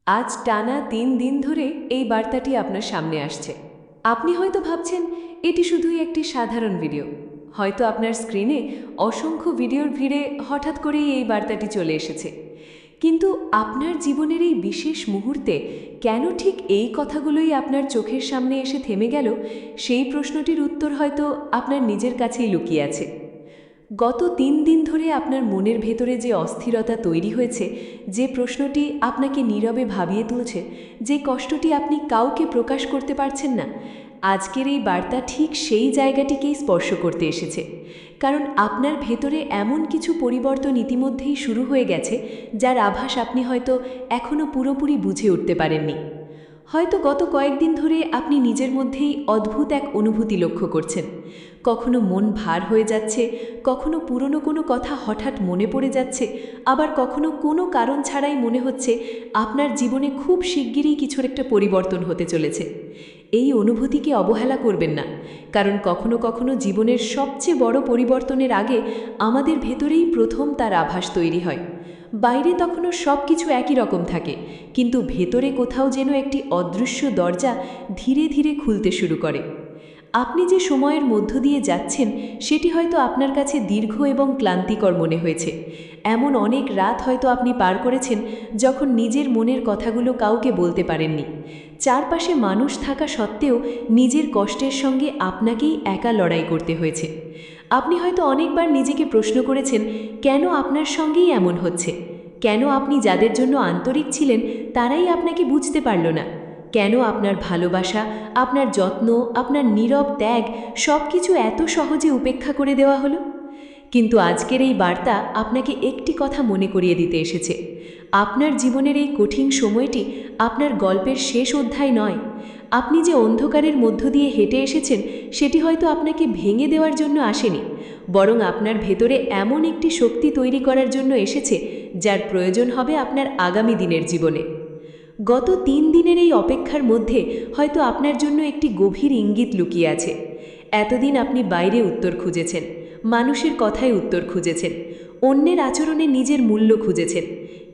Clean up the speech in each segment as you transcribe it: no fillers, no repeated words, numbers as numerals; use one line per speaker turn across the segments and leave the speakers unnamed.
আজ টানা ৩ দিন ধরে এই বার্তাটি আপনার সামনে আসছে। আপনি হয়তো ভাবছেন এটি শুধুই একটি সাধারণ ভিডিও, হয়তো আপনার স্ক্রিনে অসংখ্য ভিডিওর ভিড়ে হঠাৎ করেই এই বার্তাটি চলে এসেছে। কিন্তু আপনার জীবনের এই বিশেষ মুহূর্তে কেন ঠিক এই কথাগুলোই আপনার চোখের সামনে এসে থেমে গেল, সেই প্রশ্নটির উত্তর হয়তো আপনার নিজের কাছেই লুকিয়ে আছে। গত ৩ দিন ধরে আপনার মনের ভেতরে যে অস্থিরতা তৈরি হয়েছে, যে প্রশ্নটি আপনাকে নীরবে ভাবিয়ে তুলছে, যে কষ্টটি আপনি কাউকে প্রকাশ করতে পারছেন না, আজকের এই বার্তা ঠিক সেই জায়গাটিকেই স্পর্শ করতে এসেছে। কারণ আপনার ভেতরে এমন কিছু পরিবর্তন ইতিমধ্যেই শুরু হয়ে গেছে, যার আভাস আপনি হয়তো এখনও পুরোপুরি বুঝে উঠতে পারেননি। হয়তো গত কয়েকদিন ধরে আপনি নিজের মধ্যেই অদ্ভুত এক অনুভূতি লক্ষ্য করছেন। কখনো মন ভার হয়ে যাচ্ছে, কখনো পুরনো কোনো কথা হঠাৎ মনে পড়ে যাচ্ছে, আবার কখনো কোনো কারণ ছাড়াই মনে হচ্ছে আপনার জীবনে খুব শিগগিরই কিছুর একটা পরিবর্তন হতে চলেছে। এই অনুভূতিকে অবহেলা করবেন না, কারণ কখনো কখনো জীবনের সবচেয়ে বড় পরিবর্তনের আগে আমাদের ভেতরেই প্রথম তার আভাস তৈরি হয়। বাইরে তখনও সব কিছু একই রকম থাকে, কিন্তু ভেতরে কোথাও যেন একটি অদৃশ্য দরজা ধীরে ধীরে খুলতে শুরু করে। আপনি যে সময়ের মধ্য দিয়ে যাচ্ছেন, সেটি হয়তো আপনার কাছে দীর্ঘ এবং ক্লান্তিকর মনে হয়েছে। এমন অনেক রাত হয়তো আপনি পার করেছেন যখন নিজের মনের কথাগুলো কাউকে বলতে পারেননি। চারপাশে মানুষ থাকা সত্ত্বেও নিজের কষ্টের সঙ্গে আপনাকেই একা লড়াই করতে হয়েছে। আপনি হয়তো অনেকবার নিজেকে প্রশ্ন করেছেন, কেন আপনার সঙ্গেই এমন হচ্ছে? কেন আপনি যাদের জন্য আন্তরিক ছিলেন তারাই আপনাকে বুঝতে পারল না? কেন আপনার ভালোবাসা, আপনার যত্ন, আপনার নীরব ত্যাগ সব কিছু এত সহজে উপেক্ষা করে দেওয়া হলো? কিন্তু আজকের এই বার্তা আপনাকে একটি কথা মনে করিয়ে দিতে এসেছে। আপনার জীবনের এই কঠিন সময়টি আপনার গল্পের শেষ অধ্যায় নয়। আপনি যে অন্ধকারের মধ্য দিয়ে হেঁটে এসেছেন, সেটি হয়তো আপনাকে ভেঙে দেওয়ার জন্য আসেনি, বরং আপনার ভেতরে এমন একটি শক্তি তৈরি করার জন্য এসেছে, যার প্রয়োজন হবে আপনার আগামী দিনের জীবনে। গত ৩ দিনের এই অপেক্ষার মধ্যে হয়তো আপনার জন্য একটি গভীর ইঙ্গিত লুকিয়ে আছে। এতদিন আপনি বাইরে উত্তর খুঁজেছেন, মানুষের কথায় উত্তর খুঁজেছেন, অন্যের আচরণে নিজের মূল্য খুঁজেছেন,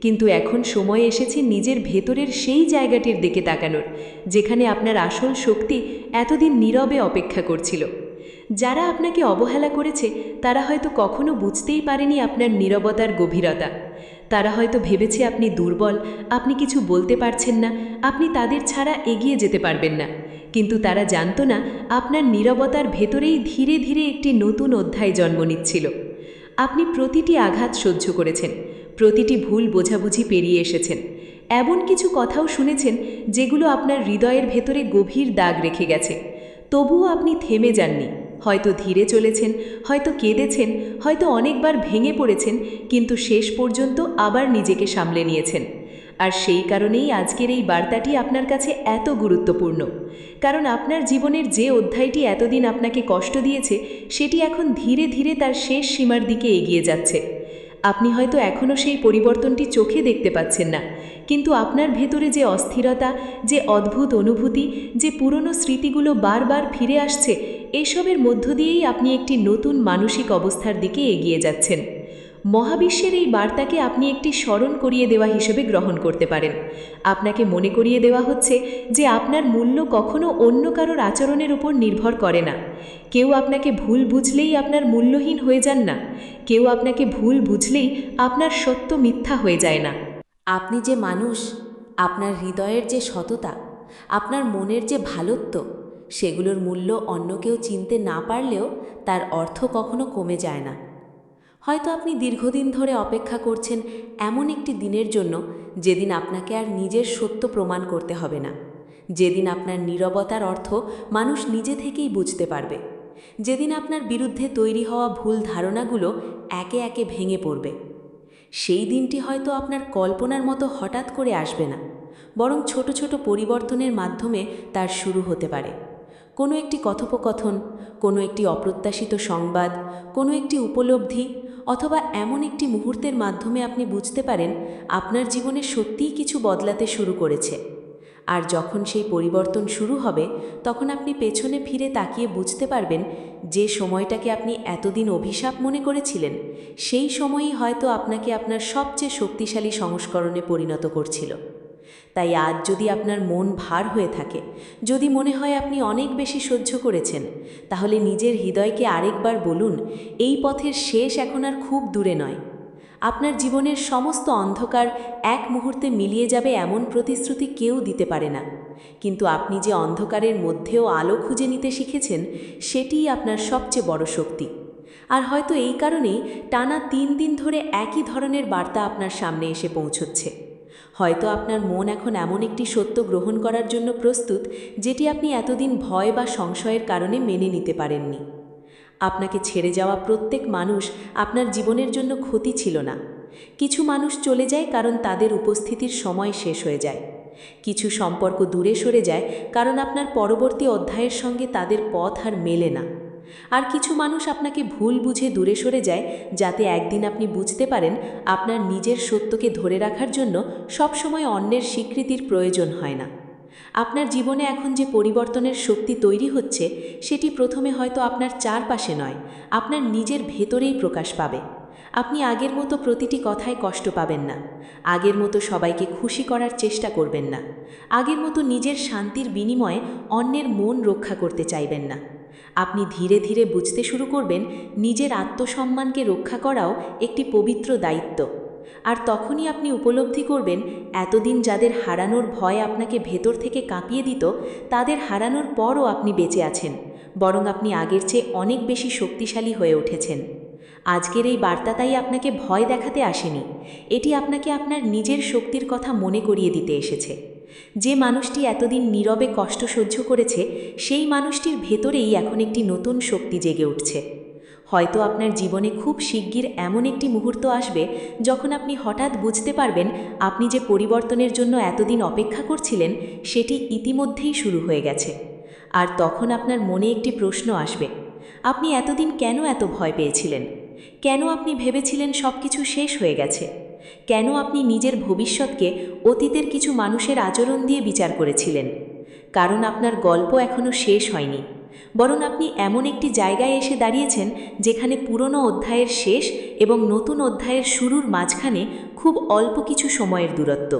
কিন্তু এখন সময় এসেছে নিজের ভেতরের সেই জায়গাটির দিকে তাকানোর, যেখানে আপনার আসল শক্তি এতদিন নীরবে অপেক্ষা করছিল। যারা আপনাকে অবহেলা করেছে তারা হয়তো কখনো বুঝতেই পারেনি আপনার নীরবতার গভীরতা। তারা হয়তো ভেবেছে আপনি দুর্বল, আপনি কিছু বলতে পারছেন না, আপনি তাদের ছাড়া এগিয়ে যেতে পারবেন না। কিন্তু তারা জানত না আপনার নীরবতার ভেতরেই ধীরে ধীরে একটি নতুন অধ্যায় জন্ম নিচ্ছিল। আপনি প্রতিটি আঘাত সহ্য করেছেন, প্রতিটি ভুল বোঝাবুঝি পেরিয়ে এসেছেন, এমন কিছু কথাও শুনেছেন যেগুলো আপনার হৃদয়ের ভেতরে গভীর দাগ রেখে গেছে। তবুও আপনি থেমে যাননি। হয়তো ধীরে চলেছেন, হয়তো কেঁদেছেন, হয়তো অনেকবার ভেঙে পড়েছেন, কিন্তু শেষ পর্যন্ত আবার নিজেকে সামলে নিয়েছেন। আর সেই কারণেই আজকের এই বার্তাটি আপনার কাছে এত গুরুত্বপূর্ণ। কারণ আপনার জীবনের যে অধ্যায়টি এতদিন আপনাকে কষ্ট দিয়েছে, সেটি এখন ধীরে ধীরে তার শেষ সীমার দিকে এগিয়ে যাচ্ছে। আপনি হয়তো এখনও সেই পরিবর্তনটি চোখে দেখতে পাচ্ছেন না, কিন্তু আপনার ভেতরে যে অস্থিরতা, যে অদ্ভুত অনুভূতি, যে পুরনো স্মৃতিগুলো বারবার ফিরে আসছে, এসবের মধ্য দিয়েই আপনি একটি নতুন মানসিক অবস্থার দিকে এগিয়ে যাচ্ছেন। মহাবিশ্বের এই বার্তাকে আপনি একটি স্মরণ করিয়ে দেওয়া হিসেবে গ্রহণ করতে পারেন। আপনাকে মনে করিয়ে দেওয়া হচ্ছে যে আপনার মূল্য কখনো অন্য কারোর আচরণের উপর নির্ভর করে না। কেউ আপনাকে ভুল বুঝলেই আপনার মূল্যহীন হয়ে যান না। কেউ আপনাকে ভুল বুঝলেই আপনার সত্য মিথ্যা হয়ে যায় না।
আপনি যে মানুষ, আপনার হৃদয়ের যে সততা, আপনার মনের যে ভালোত্ব, সেগুলোর মূল্য অন্য কেউ চিনতে না পারলেও তার অর্থ কখনো কমে যায় না। হয়তো আপনি দীর্ঘদিন ধরে অপেক্ষা করছেন এমন একটি দিনের জন্য, যেদিন আপনাকে আর নিজের সত্য প্রমাণ করতে হবে না, যেদিন আপনার নীরবতার অর্থ মানুষ নিজে থেকেই বুঝতে পারবে, যেদিন আপনার বিরুদ্ধে তৈরি হওয়া ভুল ধারণাগুলো একে একে ভেঙে পড়বে। সেই দিনটি হয়তো আপনার কল্পনার মতো হঠাৎ করে আসবে না, বরং ছোট ছোট পরিবর্তনের মাধ্যমে তার শুরু হতে পারে। কোনো একটি কথোপকথন, কোনো একটি অপ্রত্যাশিত সংবাদ, কোনো একটি উপলব্ধি, অথবা এমন একটি মুহূর্তের মাধ্যমে আপনি বুঝতে পারেন আপনার জীবনে সত্যিই কিছু বদলাতে শুরু করেছে। আর যখন সেই পরিবর্তন শুরু হবে, তখন আপনি পেছনে ফিরে তাকিয়ে বুঝতে পারবেন যে সময়টাকে আপনি এতদিন অভিশাপ মনে করেছিলেন, সেই সময়ই হয়তো আপনাকে আপনার সবচেয়ে শক্তিশালী সংস্করণে পরিণত করছিল। তাই আজ যদি আপনার মন ভার হয়ে থাকে, যদি মনে হয় আপনি অনেক বেশি সহ্য করেছেন, তাহলে নিজের হৃদয়কে আরেকবার বলুন, এই পথের শেষ এখন আর খুব দূরে নয়। আপনার জীবনের সমস্ত অন্ধকার এক মুহূর্তে মিলিয়ে যাবে এমন প্রতিশ্রুতি কেউ দিতে পারে না, কিন্তু আপনি যে অন্ধকারের মধ্যেও আলো খুঁজে নিতে শিখেছেন, সেটিই আপনার সবচেয়ে বড় শক্তি। আর হয়তো এই কারণেই টানা 3 দিন ধরে একই ধরনের বার্তা আপনার সামনে এসে পৌঁছচ্ছে। হয়তো আপনার মন এখন এমন একটি সত্য গ্রহণ করার জন্য প্রস্তুত, যেটি আপনি এতদিন ভয় বা সংশয়ের কারণে মেনে নিতে পারেননি। আপনাকে ছেড়ে যাওয়া প্রত্যেক মানুষ আপনার জীবনের জন্য ক্ষতি ছিল না। কিছু মানুষ চলে যায় কারণ তাদের উপস্থিতির সময় শেষ হয়ে যায়। কিছু সম্পর্ক দূরে সরে যায় কারণ আপনার পরবর্তী অধ্যায়ের সঙ্গে তাদের পথ আর মেলে না। আর কিছু মানুষ আপনাকে ভুল বুঝে দূরে সরে যায়, যাতে একদিন আপনি বুঝতে পারেন আপনার নিজের সত্যকে ধরে রাখার জন্য সবসময় অন্যের স্বীকৃতির প্রয়োজন হয় না। আপনার জীবনে এখন যে পরিবর্তনের শক্তি তৈরি হচ্ছে, সেটি প্রথমে হয়তো আপনার চারপাশে নয়, আপনার নিজের ভেতরেই প্রকাশ পাবে। আপনি আগের মতো প্রতিটি কথায় কষ্ট পাবেন না, আগের মতো সবাইকে খুশি করার চেষ্টা করবেন না, আগের মতো নিজের শান্তির বিনিময়ে অন্যের মন রক্ষা করতে চাইবেন না। আপনি ধীরে ধীরে বুঝতে শুরু করবেন, নিজের আত্মসম্মানকে রক্ষা করাও একটি পবিত্র দায়িত্ব। আর তখনই আপনি উপলব্ধি করবেন, এতদিন যাদের হারানোর ভয় আপনাকে ভেতর থেকে কাঁপিয়ে দিত, তাদের হারানোর পরও আপনি বেঁচে আছেন, বরং আপনি আগের চেয়ে অনেক বেশি শক্তিশালী হয়ে উঠেছেন। আজকের এই বার্তা তাই আপনাকে ভয় দেখাতে আসেনি, এটি আপনাকে আপনার নিজের শক্তির কথা মনে করিয়ে দিতে এসেছে। যে মানুষটি এতদিন নীরবে কষ্ট সহ্য করেছে, সেই মানুষটির ভেতরেই এখন একটি নতুন শক্তি জেগে উঠছে। হয়তো আপনার জীবনে খুব শিগগির এমন একটি মুহূর্ত আসবে, যখন আপনি হঠাৎ বুঝতে পারবেন আপনি যে পরিবর্তনের জন্য এতদিন অপেক্ষা করছিলেন, সেটি ইতিমধ্যেই শুরু হয়ে গেছে। আর তখন আপনার মনে একটি প্রশ্ন আসবে, আপনি এতদিন কেন এত ভয় পেয়েছিলেন? কেন আপনি ভেবেছিলেন সব কিছু শেষ হয়ে গেছে? কেন আপনি নিজের ভবিষ্যৎকে অতীতের কিছু মানুষের আচরণ দিয়ে বিচার করেছিলেন? কারণ আপনার গল্প এখনও শেষ হয়নি, বরং আপনি এমন একটি জায়গায় এসে দাঁড়িয়েছেন, যেখানে পুরনো অধ্যায়ের শেষ এবং নতুন অধ্যায়ের শুরুর মাঝখানে খুব অল্প কিছু সময়ের দূরত্ব।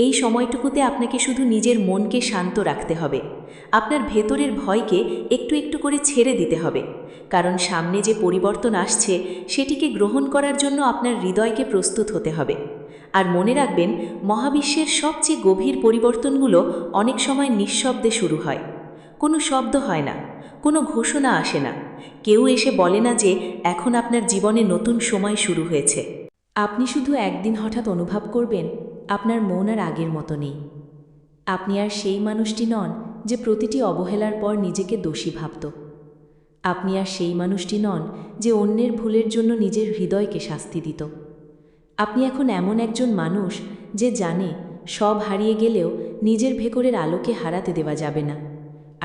এই সময়টুকুতে আপনাকে শুধু নিজের মনকে শান্ত রাখতে হবে, আপনার ভেতরের ভয়কে একটু একটু করে ছেড়ে দিতে হবে, কারণ সামনে যে পরিবর্তন আসছে, সেটিকে গ্রহণ করার জন্য আপনার হৃদয়কে প্রস্তুত হতে হবে। আর মনে রাখবেন, মহাবিশ্বের সবচেয়ে গভীর পরিবর্তনগুলো অনেক সময় নিঃশব্দে শুরু হয়। কোনো শব্দ হয় না, কোনো ঘোষণা আসে না, কেউ এসে বলে না যে এখন আপনার জীবনে নতুন সময় শুরু হয়েছে।
আপনি শুধু একদিন হঠাৎ অনুভব করবেন, আপনার মন আর আগের মতো নেই। আপনি আর সেই মানুষটি নন যে প্রতিটি অবহেলার পর নিজেকে দোষী ভাবত। আপনি আর সেই মানুষটি নন যে অন্যের ভুলের জন্য নিজের হৃদয়কে শাস্তি দিত। আপনি এখন এমন একজন মানুষ যে জানে, সব হারিয়ে গেলেও নিজের ভেতরের আলোকে হারাতে দেওয়া যাবে না।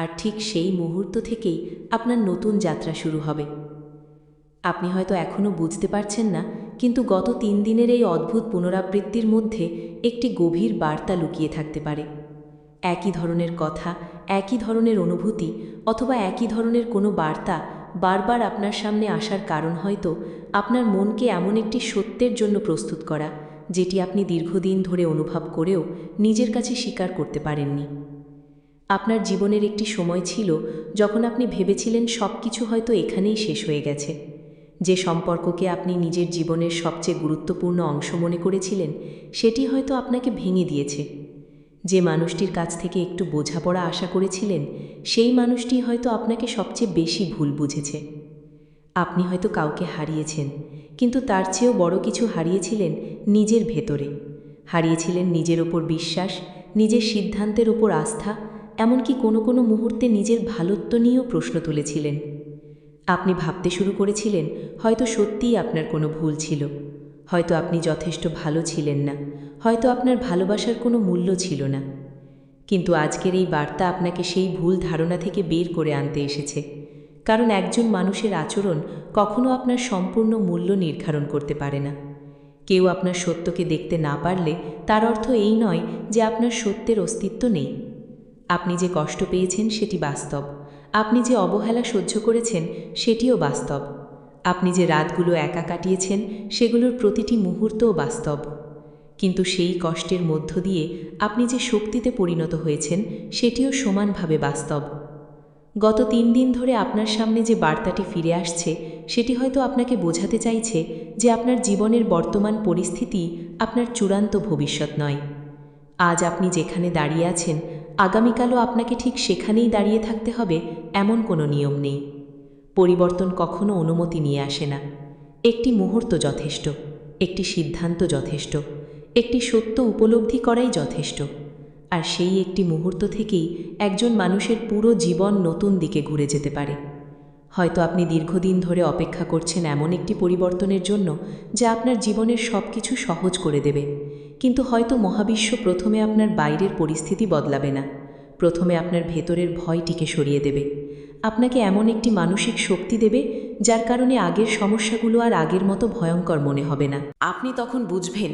আর ঠিক সেই মুহূর্ত থেকেই আপনার নতুন যাত্রা শুরু হবে। আপনি হয়তো এখনও বুঝতে পারছেন না, কিন্তু গত 3 দিনের এই অদ্ভুত পুনরাবৃত্তির মধ্যে একটি গভীর বার্তা লুকিয়ে থাকতে পারে। একই ধরনের কথা, একই ধরনের অনুভূতি, অথবা একই ধরনের কোনো বার্তা বারবার আপনার সামনে আসার কারণ হয়তো আপনার মনকে এমন একটি সত্যের জন্য প্রস্তুত করা, যেটি আপনি দীর্ঘদিন ধরে অনুভব করেও নিজের কাছে স্বীকার করতে পারেননি। আপনার জীবনের একটি সময় ছিল যখন আপনি ভেবেছিলেন সব কিছু হয়তো এখানেই শেষ হয়ে গেছে। যে সম্পর্ককে আপনি নিজের জীবনের সবচেয়ে গুরুত্বপূর্ণ অংশ মনে করেছিলেন, সেটি হয়তো আপনাকে ভেঙে দিয়েছে। যে মানুষটির কাছ থেকে একটু বোঝাপড়া আশা করেছিলেন, সেই মানুষটি হয়তো আপনাকে সবচেয়ে বেশি ভুল বুঝেছে। আপনি হয়তো কাউকে হারিয়েছেন, কিন্তু তার চেয়েও বড় কিছু হারিয়েছিলেন নিজের ভেতরে। হারিয়েছিলেন নিজের ওপর বিশ্বাস, নিজের সিদ্ধান্তের ওপর আস্থা, এমনকি কোনো কোনো মুহূর্তে নিজের ভালোত্ব নিয়েও প্রশ্ন তুলেছিলেন। আপনি ভাবতে শুরু করেছিলেন হয়তো সত্যিই আপনার কোনো ভুল ছিল, হয়তো আপনি যথেষ্ট ভালো ছিলেন না, হয়তো আপনার ভালোবাসার কোনো মূল্য ছিল না। কিন্তু আজকের এই বার্তা আপনাকে সেই ভুল ধারণা থেকে বের করে আনতে এসেছে, কারণ একজন মানুষের আচরণ কখনো আপনার সম্পূর্ণ মূল্য নির্ধারণ করতে পারে না। কেউ আপনার সত্যকে দেখতে না পারলে তার অর্থ এই নয় যে আপনার সত্যের অস্তিত্ব নেই। আপনি যে কষ্ট পেয়েছেন সেটি বাস্তব, আপনি যে অবহেলা সহ্য করেছেন সেটিও বাস্তব, আপনি যে রাতগুলো একা কাটিয়েছেন সেগুলোর প্রতিটি মুহূর্তও বাস্তব। কিন্তু সেই কষ্টের মধ্য দিয়ে আপনি যে শক্তিতে পরিণত হয়েছেন সেটিও সমানভাবে বাস্তব। গত 3 দিন ধরে আপনার সামনে যে বার্তাটি ফিরে আসছে সেটি হয়তো আপনাকে বোঝাতে চাইছে যে আপনার জীবনের বর্তমান পরিস্থিতি আপনার চূড়ান্ত ভবিষ্যৎ নয়। আজ আপনি যেখানে দাঁড়িয়ে আছেন আগামীকালও আপনাকে ঠিক সেখানেই দাঁড়িয়ে থাকতে হবে এমন কোনো নিয়ম নেই। পরিবর্তন কখনো অনুমতি নিয়ে আসে না। একটি মুহূর্ত যথেষ্ট, একটি সিদ্ধান্ত যথেষ্ট, একটি সত্য উপলব্ধি করাই যথেষ্ট। আর সেই একটি মুহূর্ত থেকেই একজন মানুষের পুরো জীবন নতুন দিকে ঘুরে যেতে পারে। হয়তো আপনি দীর্ঘদিন ধরে অপেক্ষা করছেন এমন একটি পরিবর্তনের জন্য যা আপনার জীবনের সব কিছু সহজ করে দেবে, কিন্তু হয়তো মহাবিশ্ব প্রথমে আপনার বাইরের পরিস্থিতি বদলাবে না, প্রথমে আপনার ভেতরের ভয়টিকে সরিয়ে দেবে। আপনাকে এমন একটি মানসিক শক্তি দেবে যার কারণে আগের সমস্যাগুলো আর আগের মতো ভয়ঙ্কর মনে হবে না।
আপনি তখন বুঝবেন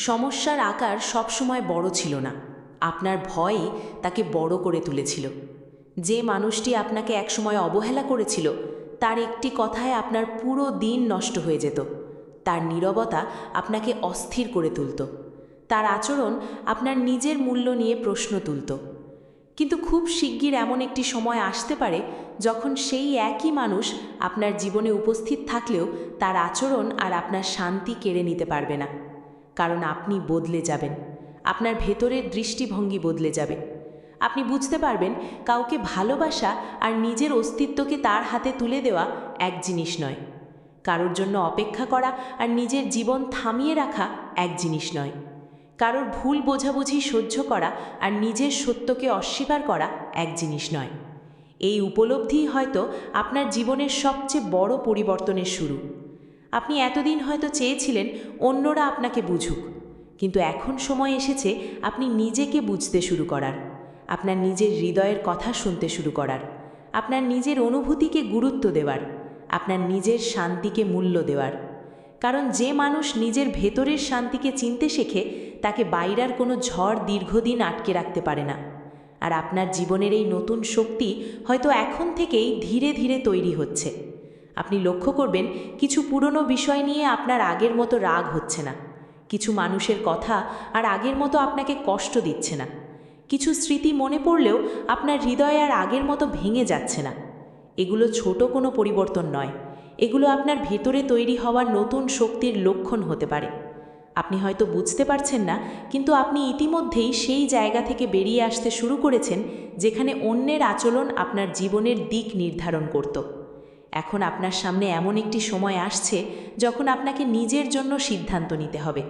সমস্যার আকার সবসময় বড় ছিল না, আপনার ভয়ই তাকে বড় করে তুলেছিল। যে মানুষটি আপনাকে একসময় অবহেলা করেছিল তার একটি কথায় আপনার পুরো দিন নষ্ট হয়ে যেত, তার নীরবতা আপনাকে অস্থির করে তুলত, তার আচরণ আপনার নিজের মূল্য নিয়ে প্রশ্ন তুলত। কিন্তু খুব শিগগির এমন একটি সময় আসতে পারে যখন সেই একই মানুষ আপনার জীবনে উপস্থিত থাকলেও তার আচরণ আর আপনার শান্তি কেড়ে নিতে পারবে না। কারণ আপনি বদলে যাবেন, আপনার ভেতরের দৃষ্টিভঙ্গি বদলে যাবে। আপনি বুঝতে পারবেন কাউকে ভালোবাসা আর নিজের অস্তিত্বকে তার হাতে তুলে দেওয়া এক জিনিস নয়, কারোর জন্য অপেক্ষা করা আর নিজের জীবন থামিয়ে রাখা এক জিনিস নয়, কারোর ভুল বোঝাবুঝি সহ্য করা আর নিজের সত্যকে অস্বীকার করা এক জিনিস নয়। এই উপলব্ধিই হয়তো আপনার জীবনের সবচেয়ে বড় পরিবর্তনের শুরু। আপনি এতদিন হয়তো চেয়েছিলেন অন্যরা আপনাকে বুঝুক, কিন্তু এখন সময় এসেছে আপনি নিজেকে বুঝতে শুরু করার, আপনার নিজের হৃদয়ের কথা শুনতে শুরু করার, আপনার নিজের অনুভূতিকে গুরুত্ব দেওয়ার, আপনার নিজের শান্তিকে মূল্য দেওয়ার। কারণ যে মানুষ নিজের ভেতরের শান্তিকে চিনতে শেখে তাকে বাইরের কোনো ঝড় দীর্ঘদিন আটকে রাখতে পারে না। আর আপনার জীবনের এই নতুন শক্তি হয়তো এখন থেকেই ধীরে ধীরে তৈরি হচ্ছে। আপনি লক্ষ্য করবেন কিছু পুরনো বিষয় নিয়ে আপনার আগের মতো রাগ হচ্ছে না, কিছু মানুষের কথা আর আগের মতো আপনাকে কষ্ট দিচ্ছে না, কিছু স্মৃতি মনে পড়লেও আপনার হৃদয় আর আগের মতো ভেঙে যাচ্ছে না। এগুলো ছোট কোনো পরিবর্তন নয়, এগুলো আপনার ভেতরে তৈরি হওয়ার নতুন শক্তির লক্ষণ হতে পারে। আপনি হয়তো বুঝতে পারছেন না, কিন্তু আপনি ইতিমধ্যেই সেই জায়গা থেকে বেরিয়ে আসতে শুরু করেছেন যেখানে অন্যের আচরণ আপনার জীবনের দিক নির্ধারণ করত। এখন আপনার সামনে এমন একটি সময় আসছে যখন আপনাকে নিজের জন্য সিদ্ধান্ত নিতে হবে।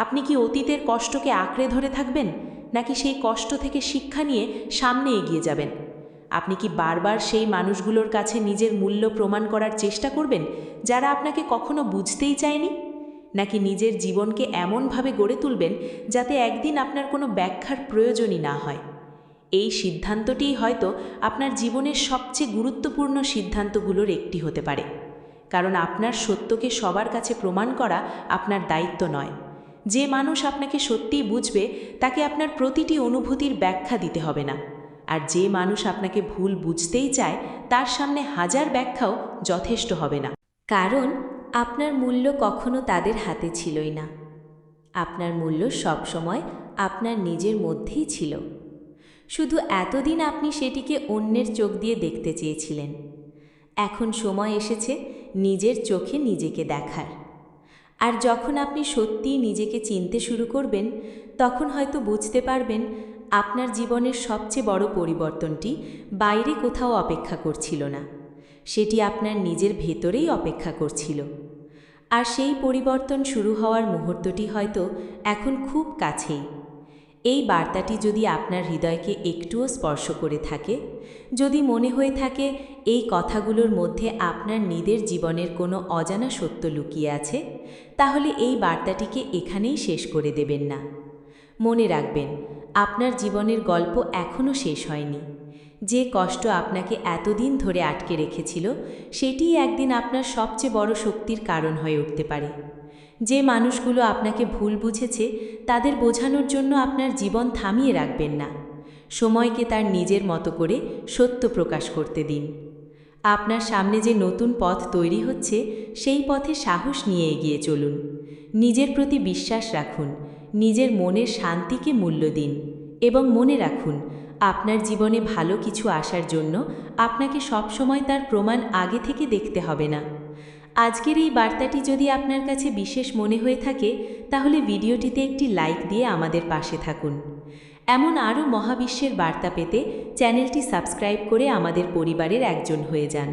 আপনি কি অতীতের কষ্টকে আঁকড়ে ধরে থাকবেন, নাকি সেই কষ্ট থেকে শিক্ষা নিয়ে সামনে এগিয়ে যাবেন? আপনি কি বারবার সেই মানুষগুলোর কাছে নিজের মূল্য প্রমাণ করার চেষ্টা করবেন যারা আপনাকে কখনো বুঝতেই চায়নি, নাকি নিজের জীবনকে এমনভাবে গড়ে তুলবেন যাতে একদিন আপনার কোনো ব্যাখ্যার প্রয়োজনই না হয়? এই সিদ্ধান্তটিই হয়তো আপনার জীবনের সবচেয়ে গুরুত্বপূর্ণ সিদ্ধান্তগুলোর একটি হতে পারে, কারণ আপনার সত্যকে সবার কাছে প্রমাণ করা আপনার দায়িত্ব নয়। যে মানুষ আপনাকে সত্যিই বুঝবে তাকে আপনার প্রতিটি অনুভূতির ব্যাখ্যা দিতে হবে না, আর যে মানুষ আপনাকে ভুল বুঝতেই চায় তার সামনে হাজার ব্যাখ্যাও যথেষ্ট হবে না।
কারণ আপনার মূল্য কখনো তাদের হাতে ছিলই না, আপনার মূল্য সবসময় আপনার নিজের মধ্যেই ছিল। শুধু এতদিন আপনি সেটিকে অন্যের চোখ দিয়ে দেখতে চেয়েছিলেন। এখন সময় এসেছে নিজের চোখে নিজেকে দেখার। আর যখন আপনি সত্যিই নিজেকে চিনতে শুরু করবেন, তখন হয়তো বুঝতে পারবেন আপনার জীবনের সবচেয়ে বড় পরিবর্তনটি বাইরে কোথাও অপেক্ষা করছিল না, সেটি আপনার নিজের ভেতরেই অপেক্ষা করছিল। আর সেই পরিবর্তন শুরু হওয়ার মুহূর্তটি হয়তো এখন খুব কাছেই। এই বার্তাটি যদি আপনার হৃদয়কে একটুও স্পর্শ করে থাকে, যদি মনে হয়ে থাকে এই কথাগুলোর মধ্যে আপনার নিজের জীবনের কোনো অজানা সত্য লুকিয়ে আছে, তাহলে এই বার্তাটিকে এখানেই শেষ করে দেবেন না। মনে রাখবেন, আপনার জীবনের গল্প এখনও শেষ হয়নি। যে কষ্ট আপনাকে এতদিন ধরে আটকে রেখেছিল, সেটিই একদিন আপনার সবচেয়ে বড় শক্তির কারণ হয়ে উঠতে পারে। যে মানুষগুলো আপনাকে ভুল বুঝেছে, তাদের বোঝানোর জন্য আপনার জীবন থামিয়ে রাখবেন না। সময়কে তার নিজের মতো করে সত্য প্রকাশ করতে দিন। আপনার সামনে যে নতুন পথ তৈরি হচ্ছে, সেই পথে সাহস নিয়ে এগিয়ে চলুন। নিজের প্রতি বিশ্বাস রাখুন নিজের মনের শান্তিকে মূল্য দিন এবং মনে রাখুন, আপনার জীবনে ভালো কিছু আসার জন্য আপনাকে সবসময় তার প্রমাণ আগে থেকে দেখতে হবে না। আজকের এই বার্তাটি যদি আপনার কাছে বিশেষ মনে হয়ে থাকে, তাহলে ভিডিওটিতে একটি লাইক দিয়ে আমাদের পাশে থাকুন। এমন আরও মহাবিশ্বের বার্তা পেতে চ্যানেলটি সাবস্ক্রাইব করে আমাদের পরিবারের একজন হয়ে যান।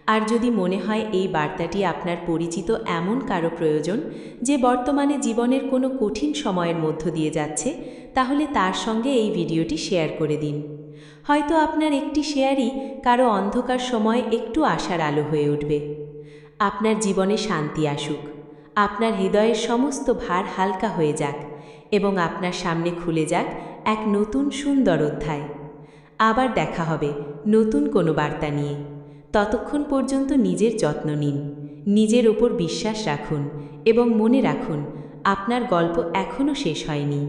আর যদি মনে হয় এই বার্তাটি আপনার পরিচিত এমন কারো প্রয়োজন যে বর্তমানে জীবনের কোনো কঠিন সময়ের মধ্য দিয়ে যাচ্ছে, তাহলে তার সঙ্গে এই ভিডিওটি শেয়ার করে দিন। হয়তো আপনার একটি শেয়ারই কারো অন্ধকার সময় একটু আশার আলো হয়ে উঠবে। আপনার জীবনে শান্তি আসুক, আপনার হৃদয়ের সমস্ত ভার হালকা হয়ে যাক এবং আপনার সামনে খুলে যাক এক নতুন সুন্দর অধ্যায়। আবার দেখা হবে নতুন কোনো বার্তা নিয়ে। ততক্ষণ পর্যন্ত নিজের যত্ন নিন, নিজের ওপর বিশ্বাস রাখুন এবং মনে রাখুন, আপনার গল্প এখনও শেষ হয়নি।